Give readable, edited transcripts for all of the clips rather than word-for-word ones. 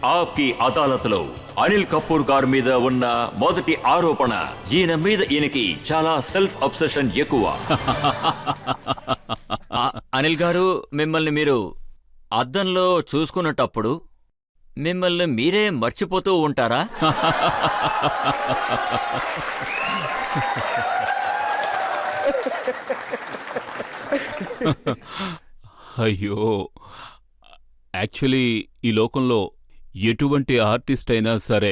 ఆప్కి అదాలత్లో అనిల్ కపూర్ గారి మీద ఉన్న మొదటి ఆరోపణ, ఈయనకి చాలా సెల్ఫ్ అబ్సెషన్ ఎక్కువ. అనిల్ గారు, మిమ్మల్ని మీరు అద్దంలో చూసుకున్నటప్పుడు మిమ్మల్ని మీరే మర్చిపోతూ ఉంటారా? అయ్యో, యాక్చువల్లీ ఈ లోకంలో ఎటువంటి ఆర్టిస్ట్ అయినా సరే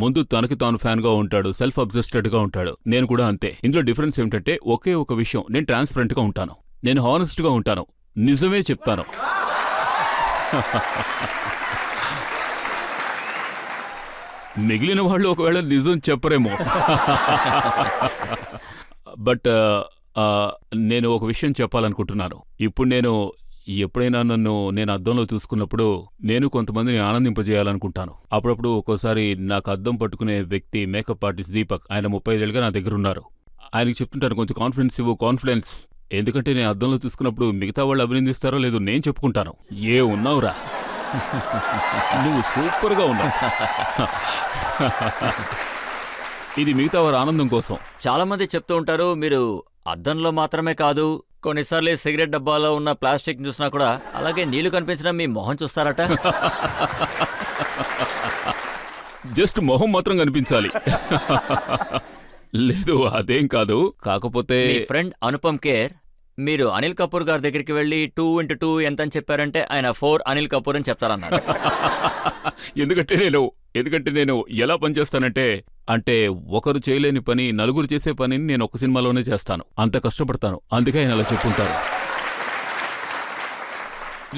ముందు తనకి తాను ఫ్యాన్గా ఉంటాడు, సెల్ఫ్ అబ్జెస్టెడ్గా ఉంటాడు. నేను కూడా అంతే. ఇందులో డిఫరెన్స్ ఏమిటంటే ఒకే ఒక విషయం, నేను ట్రాన్స్పరెంట్గా ఉంటాను, నేను హానెస్ట్గా ఉంటాను, నిజమే చెప్తాను. మిగిలిన వాళ్ళు ఒకవేళ నిజం చెప్పరేమో. బట్ నేను ఒక విషయం చెప్పాలనుకుంటున్నాను. ఇప్పుడు నేను ఎప్పుడైనా నేను అద్దంలో చూసుకున్నప్పుడు నేను కొంతమందిని ఆనందింపజేయాలనుకుంటాను. అప్పుడప్పుడు ఒక్కోసారి నాకు అద్దం పట్టుకునే వ్యక్తి మేకప్ ఆర్టిస్ట్ దీపక్. ఆయన 35 ఏళ్ళుగా నా దగ్గర ఉన్నారు. ఆయనకి చెప్తుంటాను, కొంచెం కాన్ఫిడెన్స్ ఇవ్వు, కాన్ఫిడెన్స్. ఎందుకంటే నేను అద్దంలో చూసుకున్నప్పుడు మిగతా వాళ్ళు అభినందిస్తారో లేదో నేను చెప్పుకుంటాను. ఏ ఉన్నావురా, నువ్వు సూపర్గా ఉన్నావు. ఇది మిగతా వారి ఆనందం కోసం. చాలా మంది చెప్తూ ఉంటారు, మీరు అద్దంలో మాత్రమే కాదు, కొన్నిసార్లు సిగరెట్ డబ్బాలో ఉన్న ప్లాస్టిక్ చూసినా కూడా అలాగే నీళ్లు కనిపించినా మీ మొహం చూస్తారట. జస్ట్ మొహం మాత్రం కనిపించాలి. లేదు, అదేం కాదు. కాకపోతే మీ ఫ్రెండ్ అనుపమ్ ఖేర్ మీరు అనిల్ కపూర్ గారి దగ్గరికి వెళ్ళి 2x2 ఎంత అని చెప్పారంటే ఆయన 4 అనిల్ కపూర్ అని చెప్తారన్నారు. ఎందుకంటే నేను ఎలా పనిచేస్తానంటే, అంటే ఒకరు చేయలేని పని నలుగురు చేసే పనిని నేను ఒక సినిమాలోనే చేస్తాను. అంత కష్టపడతాను. అందుకే ఆయన అలా చెప్పుంటారు.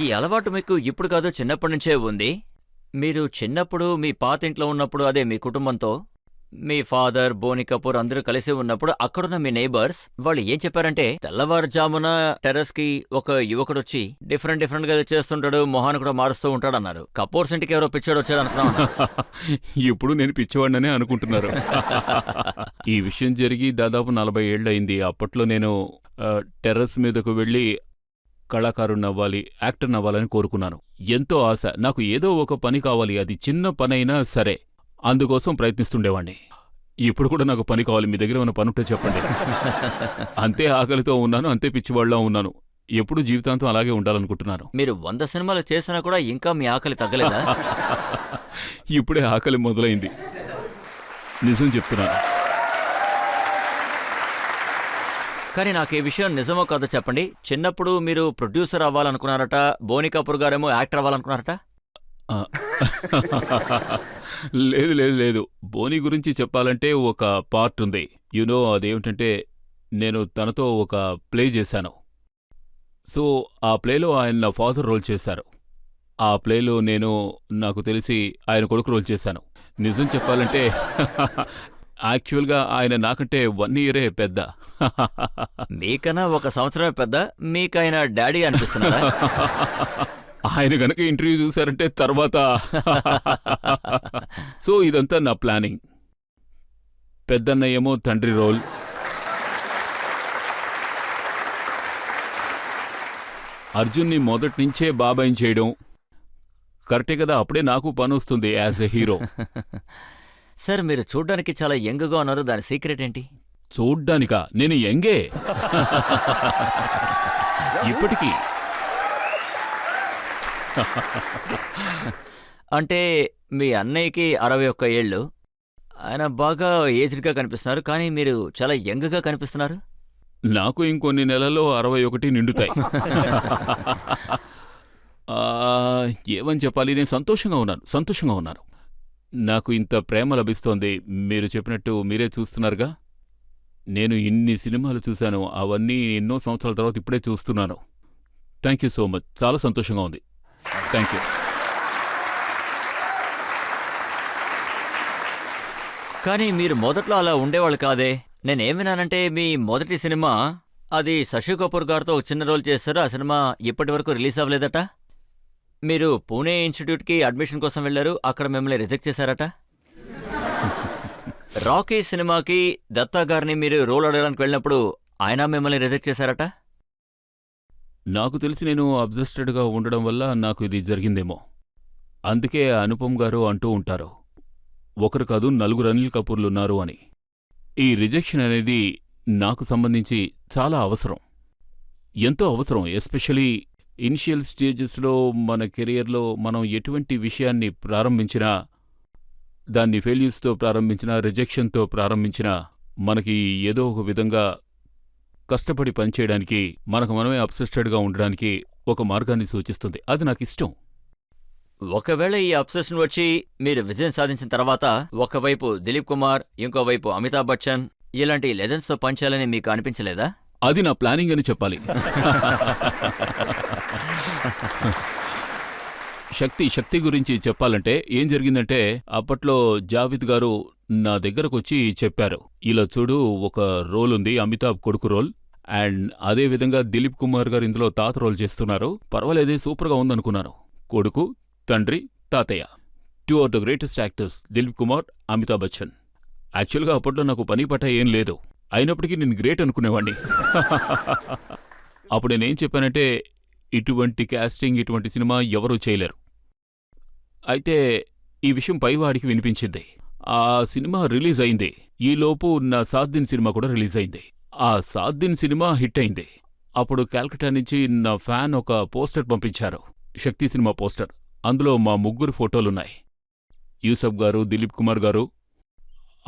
ఈ అలవాటు మీకు ఇప్పుడు కాదు, చిన్నప్పటి నుంచే ఉంది. మీరు చిన్నప్పుడు మీ పాత ఇంట్లో ఉన్నప్పుడు, అదే మీ కుటుంబంతో, మీ ఫాదర్, బోని కపూర్ అందరూ కలిసి ఉన్నప్పుడు అక్కడున్న మీ నైబర్స్ వాళ్ళు ఏం చెప్పారంటే, తెల్లవారుజామున టెర్రస్ కి ఒక యువకుడొచ్చి డిఫరెంట్ గా చేస్తుంటాడు, మొహాన్ని కూడా మారుస్తూ ఉంటాడు అన్నారు. కపూర్స్ ఇంటికి ఎవరో పిచ్చాడు వచ్చాడు అనుకున్నాం. ఇప్పుడు నేను పిచ్చివాడిననే అనుకుంటున్నారు. ఈ విషయం జరిగి దాదాపు 40 ఏళ్ళయింది. అప్పట్లో నేను టెర్రస్ మీదకు వెళ్ళి కళాకారుణ్ణవ్వాలి, యాక్టర్నవ్వాలని కోరుకున్నాను. ఎంతో ఆశ. నాకు ఏదో ఒక పని కావాలి, అది చిన్న పనైనా సరే. అందుకోసం ప్రయత్నిస్తుండేవాణ్ణి. ఇప్పుడు కూడా నాకు పని కావాలి, మీ దగ్గర ఉన్న పనుంటే చెప్పండి. అంతే ఆకలితో ఉన్నాను, అంతే పిచ్చివాళ్ళలో ఉన్నాను. ఎప్పుడు జీవితాంతం అలాగే ఉండాలనుకుంటున్నాను. మీరు 100 సినిమాలు చేసినా కూడా ఇంకా మీ ఆకలి తగ్గలేదా? ఇప్పుడే ఆకలి మొదలైంది, నిజం చెప్తున్నాను. కానీ నాకు ఈ విషయం నిజమో కాదో చెప్పండి. చిన్నప్పుడు మీరు ప్రొడ్యూసర్ అవ్వాలనుకున్నారట, బోని కపూర్ గారేమో యాక్టర్ అవ్వాలనుకున్నారట. లేదు. బోని గురించి చెప్పాలంటే ఒక పార్ట్ ఉంది. అదేమిటంటే, నేను తనతో ఒక ప్లే చేశాను. సో ఆ ప్లేలో ఆయన నా ఫాదర్ రోల్ చేశారు. ఆ ప్లేలో నాకు తెలిసి ఆయన కొడుకు రోల్ చేశాను. నిజం చెప్పాలంటే యాక్చువల్గా ఆయన నాకంటే 1 ఇయరే పెద్ద. మీకన్నా 1 సంవత్సరమే పెద్ద. మీకైనా డాడీ అనిపిస్తున్నారా? ఆయన గనక ఇంటర్వ్యూ చూశారంటే తర్వాత. సో ఇదంతా నా ప్లానింగ్. పెద్దన్నయ్యేమో తండ్రి రోల్, అర్జున్ని మొదటి నుంచే బాబాయిని చేయడం కరెక్టే కదా. అప్పుడే నాకు పని వస్తుంది యాజ్ ఎ హీరో. సార్, మీరు చూడ్డానికి చాలా యంగ్గా ఉన్నారు, దాని సీక్రెట్ ఏంటి? చూడ్డానికా? నేను యంగే ఇప్పటికీ. అంటే మీ అన్నయ్యకి 61 ఏళ్ళు, ఆయన బాగా ఏజ్డ్గా కనిపిస్తున్నారు, కానీ మీరు చాలా యంగ్గా కనిపిస్తున్నారు. నాకు ఇంకొన్ని నెలల్లో 61 నిండుతాయి. ఏమని చెప్పాలి, నేను సంతోషంగా ఉన్నాను. నాకు ఇంత ప్రేమ లభిస్తోంది. మీరు చెప్పినట్టు మీరే చూస్తున్నారుగా. నేను ఇన్ని సినిమాలు చూశాను, అవన్నీ ఎన్నో సంవత్సరాల తర్వాత ఇప్పుడే చూస్తున్నాను. Thank you so much. చాలా సంతోషంగా ఉంది. Thank you. కానీ మీరు మొదట్లో అలా ఉండేవాళ్ళు కాదే. నేనేం విన్నానంటే, మీ మొదటి సినిమా అది శశి కపూర్ గారితో చిన్న రోల్ చేశారు. ఆ సినిమా ఇప్పటి వరకు రిలీజ్ అవ్వలేదట. మీరు పూణే ఇన్స్టిట్యూట్కి అడ్మిషన్ కోసం వెళ్లారు, అక్కడ మిమ్మల్ని రిజెక్ట్ చేశారట. రాకీ సినిమాకి దత్తా గారిని మీరు రోల్ అడగడానికి వెళ్ళినప్పుడు ఆయన మిమ్మల్ని రిజెక్ట్ చేశారట. నాకు తెలిసి నేను అబ్జెస్టెడ్గా ఉండడం వల్ల నాకు ఇది జరిగిందేమో. అందుకే అనుపమ్ గారు అంటూ ఉంటారు, ఒకరు కాదు 4 అనిల్ కపూర్లున్నారు అని. ఈ రిజెక్షన్ అనేది నాకు సంబంధించి చాలా అవసరం, ఎంతో అవసరం. ఎస్పెషలీ ఇనిషియల్ స్టేజెస్లో మన కెరియర్లో మనం ఎటువంటి విషయాన్ని ప్రారంభించినా, దాన్ని ఫెయిల్యూర్స్తో ప్రారంభించినా, రిజెక్షన్తో ప్రారంభించినా, మనకి ఏదో ఒక విధంగా కష్టపడి పనిచేయడానికి, మనకు మనమే అబ్సెస్టెడ్గా ఉండడానికి ఒక మార్గాన్ని సూచిస్తుంది. అది నాకిష్టం. ఒకవేళ ఈ అబ్సెషన్ వచ్చి మీరు విజయం సాధించిన తర్వాత ఒకవైపు దిలీప్ కుమార్, ఇంకోవైపు అమితాబ్ బచ్చన్ ఇలాంటి లెజెండ్స్తో పనిచేయాలని మీకు అనిపించలేదా? అది నా ప్లానింగ్ అని చెప్పాలి. శక్తి గురించి చెప్పాలంటే ఏం జరిగిందంటే, అప్పట్లో జావేద్ గారు నా దగ్గరకొచ్చి చెప్పారు, ఇలా చూడు, ఒక రోల్ ఉంది, అమితాబ్ కొడుకు రోల్, అండ్ అదేవిధంగా దిలీప్ కుమార్ గారు ఇందులో తాత రోల్ చేస్తున్నారు, పర్వాలేదే, సూపర్గా ఉందనుకున్నాను. కొడుకు, తండ్రి, తాతయ్య, 2 are the greatest actors, Dilip Kumar, Amitabh Bachchan. యాక్చువల్గా అప్పట్లో నాకు పని పట్ట ఏం లేదు, అయినప్పటికీ నేను గ్రేట్ అనుకునేవాణ్ణి. అప్పుడు నేనేం చెప్పానంటే, ఇటువంటి కాస్టింగ్, ఇటువంటి సినిమా ఎవరూ చేయలేరు. అయితే ఈ విషయం పైవాడికి వినిపించింది. ఆ సినిమా రిలీజ్ అయింది. ఈలోపు నా సాత్ సినిమా కూడా రిలీజ్ అయింది. ఆ సాత్ సినిమా హిట్ అయింది. అప్పుడు కాల్కటా నుంచి నా ఫ్యాన్ ఒక పోస్టర్ పంపించారు, శక్తి సినిమా పోస్టర్. అందులో మా 3 ఫోటోలున్నాయి. యూసఫ్ గారు, దిలీప్ కుమార్ గారు,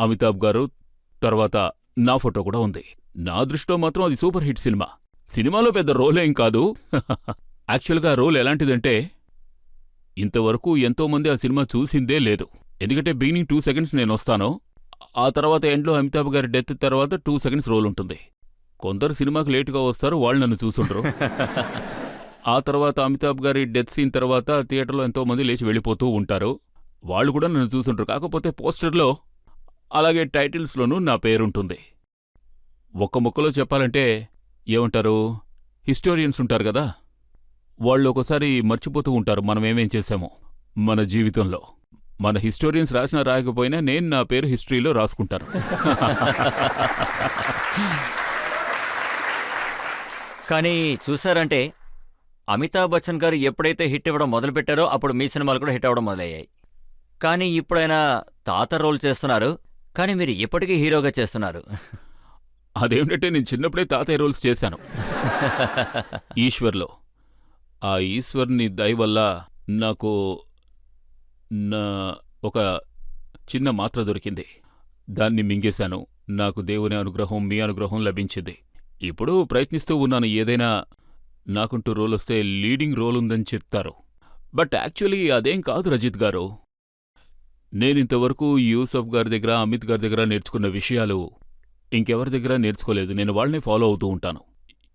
అమితాబ్ గారు, తర్వాత నా ఫోటో కూడా ఉంది. నా దృష్టిలో మాత్రం అది సూపర్ హిట్ సినిమా. సినిమాలో పెద్ద రోలేం కాదు. యాక్చువల్గా రోల్ ఎలాంటిదంటే, ఇంతవరకు ఎంతోమంది ఆ సినిమా చూసిందే లేదు. ఎందుకంటే బిగినింగ్ 2 సెకండ్స్ నేనొస్తాను, ఆ తర్వాత ఎండ్లో అమితాబ్ గారి డెత్ తర్వాత 2 సెకండ్స్ రోల్ ఉంటుంది. కొందరు సినిమాకి లేటుగా వస్తారు, వాళ్ళు నన్ను చూసుండ్రు. ఆ తర్వాత అమితాబ్ గారి డెత్ సీన్ తర్వాత థియేటర్లో ఎంతోమంది లేచి వెళ్ళిపోతూ ఉంటారు, వాళ్ళు కూడా నన్ను చూసుండ్రు. కాకపోతే పోస్టర్లో అలాగే టైటిల్స్లోనూ నా పేరుంటుంది. ఒక్క ముక్కలో చెప్పాలంటే ఏమంటారు, హిస్టోరియన్స్ ఉంటారు కదా, వాళ్ళు ఒకసారి మర్చిపోతూ ఉంటారు మనం ఏమేం చేశామో మన జీవితంలో. మన హిస్టోరియన్స్ రాసినా రాయకపోయినా నేను నా పేరు హిస్టరీలో రాసుకుంటాను. కానీ చూసారంటే అమితాబ్ బచ్చన్ గారు ఎప్పుడైతే హిట్ ఇవ్వడం మొదలుపెట్టారో అప్పుడు మీ సినిమాలు కూడా హిట్ అవ్వడం మొదలయ్యాయి. కానీ ఇప్పుడైనా తాత రోల్ చేస్తున్నారు, కానీ మీరు ఇప్పటికీ హీరోగా చేస్తున్నారు. అదేమిటంటే నేను చిన్నప్పుడే తాతయ్య రోల్స్ చేశాను. ఈశ్వర్లో. ఆ ఈశ్వర్ని దయ వల్ల నాకు ఒక చిన్న మాత్ర దొరికింది, దాన్ని మింగేశాను. నాకు దేవుని అనుగ్రహం, మీ అనుగ్రహం లభించింది. ఇప్పుడు ప్రయత్నిస్తూ ఉన్నాను, ఏదైనా నాకుంటూ రోల్ వస్తే లీడింగ్ రోల్ ఉందని చెప్తారు. బట్ యాక్చువల్లీ అదేం కాదు రజిత్ గారు. నేనింతవరకు యూసఫ్ గారి దగ్గర, అమిత్ గారి దగ్గర నేర్చుకున్న విషయాలు ఇంకెవరి దగ్గర నేర్చుకోలేదు. నేను వాళ్ళనే ఫాలో అవుతూ ఉంటాను.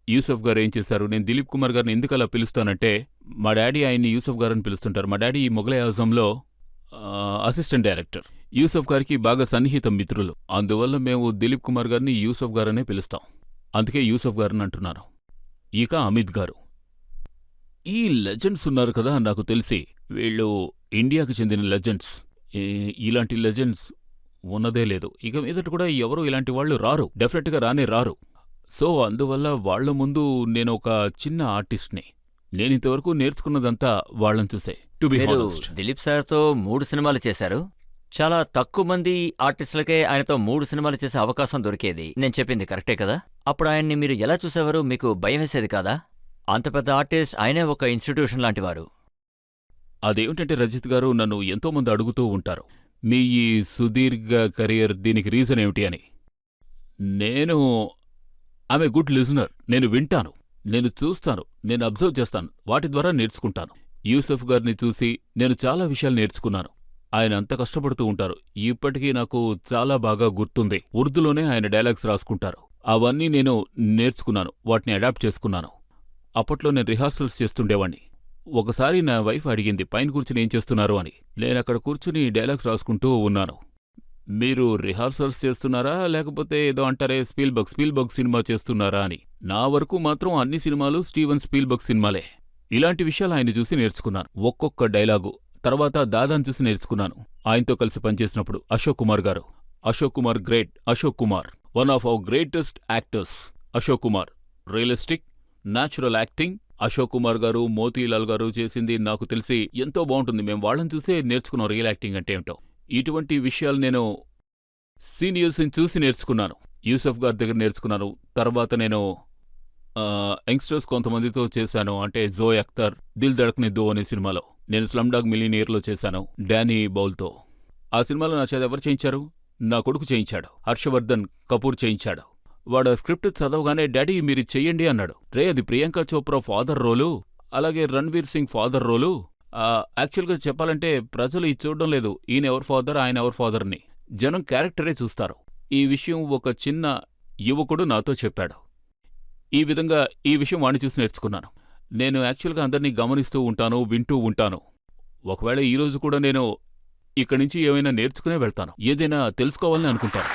యూసఫ్ గారు ఏం చేశారు, నేను దిలీప్ కుమార్ గారిని ఎందుకు అలా పిలుస్తానంటే, మా డాడీ ఆయన్ని యూసఫ్ గారని పిలుస్తుంటారు. మా డాడీ మొఘలై ఆజంలో అసిస్టెంట్ డైరెక్టర్. యూసఫ్ గారికి బాగా సన్నిహిత మిత్రులు. అందువల్ల మేము దిలీప్ కుమార్ గారిని యూసఫ్ గారనే పిలుస్తాం. అందుకే యూసఫ్ గారని అంటున్నాను. ఇక అమిత్ గారు. ఈ లెజెండ్స్ ఉన్నారు కదా, నాకు తెలిసి వీళ్ళు ఇండియాకి చెందిన లెజెండ్స్. ఇలాంటి లెజెండ్స్ ఉన్నదే లేదు. ఇక మీదట కూడా ఎవరూ ఇలాంటి వాళ్ళు రారు, డెఫినెట్గా రానే రారు. సో అందువల్ల వాళ్ల ముందు నేను ఒక చిన్న ఆర్టిస్ట్ని. నేనింతవరకు నేర్చుకున్నదంతా వాళ్ళని చూసే. టు బి హానెస్ట్, దిలీప్ సార్తో 3 సినిమాలు చేశారు. చాలా తక్కువ మంది ఆర్టిస్టులకే ఆయనతో 3 సినిమాలు చేసే అవకాశం దొరికేది. నేను చెప్పింది కరెక్టే కదా? అప్పుడు ఆయన్ని మీరు ఎలా చూసేవారు? మీకు భయం వేసేది కాదా? అంత పెద్ద ఆర్టిస్ట్, ఆయనే ఒక ఇన్స్టిట్యూషన్ లాంటివారు. అదేమిటంటే రజిత్ గారు, నన్ను ఎంతోమంది అడుగుతూ ఉంటారు, మీ ఈ సుదీర్ఘ కెరియర్ దీనికి రీజన్ ఏమిటి అని. నేను ఆమె గుడ్ లిజనర్. నేను వింటాను, నేను చూస్తాను, నేను అబ్జర్వ్ చేస్తాను, వాటి ద్వారా నేర్చుకుంటాను. యూసఫ్ గారిని చూసి నేను చాలా విషయాలు నేర్చుకున్నాను. ఆయన అంత కష్టపడుతూ ఉంటారు. ఇప్పటికీ నాకు చాలా బాగా గుర్తుంది. ఉర్దూలోనే ఆయన డైలాగ్స్ రాసుకుంటారు. అవన్నీ నేను నేర్చుకున్నాను, వాటిని అడాప్ట్ చేసుకున్నాను. అప్పట్లో నేను రిహార్సల్స్ చేస్తుండేవాణ్ణి. ఒకసారి నా వైఫ్ అడిగింది, పైన కూర్చుని ఏం చేస్తున్నారు అని. నేనక్కడ కూర్చుని డైలాగ్స్ రాసుకుంటూ ఉన్నాను. మీరు రిహార్సల్స్ చేస్తున్నారా, లేకపోతే ఏదో అంటారే స్పీల్బర్గ్ సినిమా చేస్తున్నారా అని. నా వరకు మాత్రం అన్ని సినిమాలు స్టీవెన్ స్పీల్బర్గ్ సినిమాలే. ఇలాంటి విషయాలు ఆయన చూసి నేర్చుకున్నాను. ఒక్కొక్క డైలాగు. తర్వాత దాదాను చూసి నేర్చుకున్నాను. ఆయనతో కలిసి పనిచేసినప్పుడు అశోక్ కుమార్ గారు. Ashok Kumar great. Ashok Kumar one of our greatest actors. Ashok Kumar realistic, natural acting, Ashok Kumar గారు, మోతీలాల్ గారు చేసింది నాకు తెలిసి ఎంతో బాగుంటుంది. మేము వాళ్ళని చూసే నేర్చుకున్నాం రియల్ యాక్టింగ్ అంటే ఏమిటో. ఇటువంటి విషయాలు నేను సీనియర్స్ని చూసి నేర్చుకున్నాను. యూసఫ్ గారి దగ్గర నేర్చుకున్నాను. తర్వాత నేను యంగ్స్టర్స్ కొంతమందితో చేశాను. అంటే జోయ్ అఖ్తర్, దిల్ ధడక్నే దో అనే సినిమాలో. నేను స్లమ్ డాగ్ మిలియనీర్లో చేశాను డానీ బౌల్తో. ఆ సినిమాలో నా చేత ఎవరు చేయించారు? నా కొడుకు చేయించాడు. హర్షవర్ధన్ కపూర్ చేయించాడు. వాడు ఆ స్క్రిప్ట్ చదవగానే డాడీ మీరు చెయ్యండి అన్నాడు. రే అది ప్రియాంక చోప్రా ఫాదర్ రోలు, అలాగే రణ్వీర్ సింగ్ ఫాదర్ రోలు. యాక్చువల్గా చెప్పాలంటే ప్రజలు ఇది చూడడం లేదు, ఈయన ఎవరు ఫాదర్ ఆయన ఎవరు ఫాదర్ని. జనం క్యారెక్టరే చూస్తారు. ఈ విషయం ఒక చిన్న యువకుడు నాతో చెప్పాడు. ఈ విధంగా ఈ విషయం వాణ్ణి చూసి నేర్చుకున్నాను. నేను యాక్చువల్గా అందరినీ గమనిస్తూ ఉంటాను, వింటూ ఉంటాను. ఒకవేళ ఈరోజు కూడా నేను ఇక్కడి నుంచి ఏమైనా నేర్చుకునే వెళ్తాను, ఏదైనా తెలుసుకోవాలని అనుకుంటాను.